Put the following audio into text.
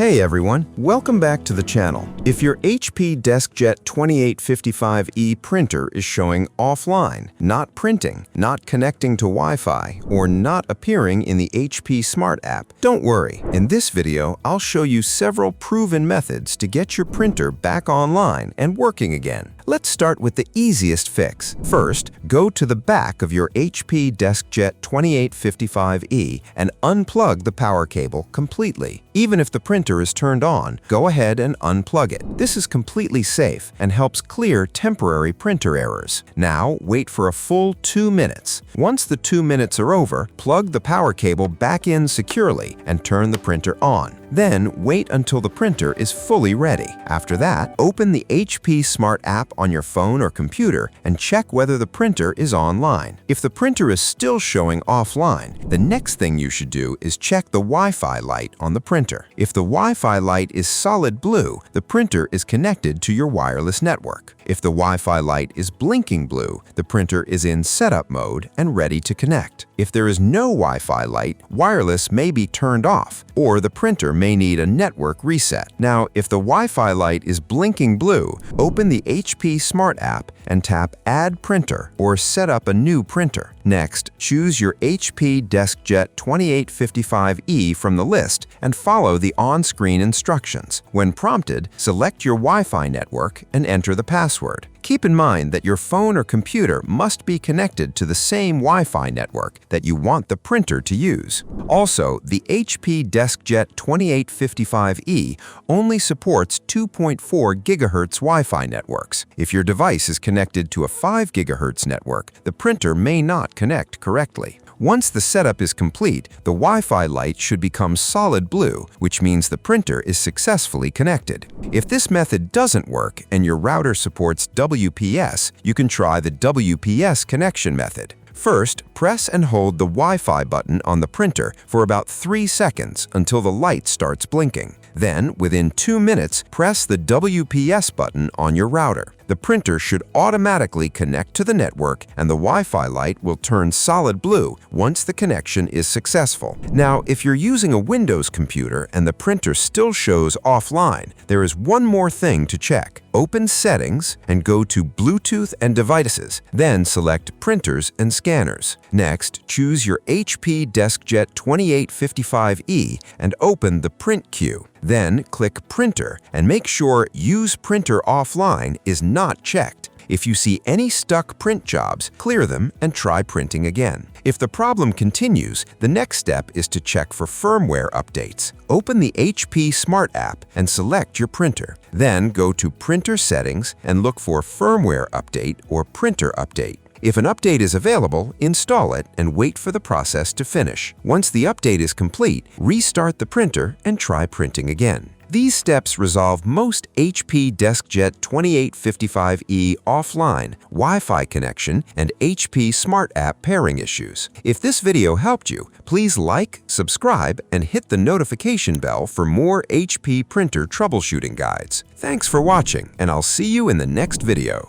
Hey everyone, welcome back to the channel. If your HP DeskJet 2855e printer is showing offline, not printing, not connecting to Wi-Fi, or not appearing in the HP Smart app, don't worry. In this video, I'll show you several proven methods to get your printer back online and working again. Let's start with the easiest fix. First, go to the back of your HP DeskJet 2855e and unplug the power cable completely. Even if the printer is turned on, go ahead and unplug it. This is completely safe and helps clear temporary printer errors. Now, wait for a full 2 minutes. Once the 2 minutes are over, plug the power cable back in securely and turn the printer on. Then, wait until the printer is fully ready. After that, open the HP Smart app on your phone or computer and check whether the printer is online. If the printer is still showing offline, the next thing you should do is check the Wi-Fi light on the printer. If the Wi-Fi light is solid blue, the printer is connected to your wireless network. If the Wi-Fi light is blinking blue, the printer is in setup mode and ready to connect. If there is no Wi-Fi light, wireless may be turned off, or the printer may need a network reset. Now, if the Wi-Fi light is blinking blue, open the HP Smart app and tap Add Printer or set up a new printer. Next, choose your HP DeskJet 2855e from the list and follow the on-screen instructions. When prompted, select your Wi-Fi network and enter the password. Keep in mind that your phone or computer must be connected to the same Wi-Fi network that you want the printer to use. Also, the HP DeskJet 2855e only supports 2.4 GHz Wi-Fi networks. If your device is connected to a 5 GHz network, the printer may not connect correctly. Once the setup is complete, the Wi-Fi light should become solid blue, which means the printer is successfully connected. If this method doesn't work and your router supports WPS, you can try the WPS connection method. First, press and hold the Wi-Fi button on the printer for about 3 seconds until the light starts blinking. Then, within 2 minutes, press the WPS button on your router. The printer should automatically connect to the network and the Wi-Fi light will turn solid blue once the connection is successful. Now, if you're using a Windows computer and the printer still shows offline, there is one more thing to check. Open Settings and go to Bluetooth and Devices, then select Printers and Scanners. Next, choose your HP DeskJet 2855e and open the Print queue. Then click Printer and make sure Use Printer Offline is not checked. If you see any stuck print jobs, clear them and try printing again. If the problem continues, the next step is to check for firmware updates. Open the HP Smart app and select your printer. Then go to Printer Settings and look for Firmware Update or Printer Update. If an update is available, install it and wait for the process to finish. Once the update is complete, restart the printer and try printing again. These steps resolve most HP DeskJet 2855e offline, Wi-Fi connection, and HP Smart app pairing issues. If this video helped you, please like, subscribe, and hit the notification bell for more HP printer troubleshooting guides. Thanks for watching, and I'll see you in the next video.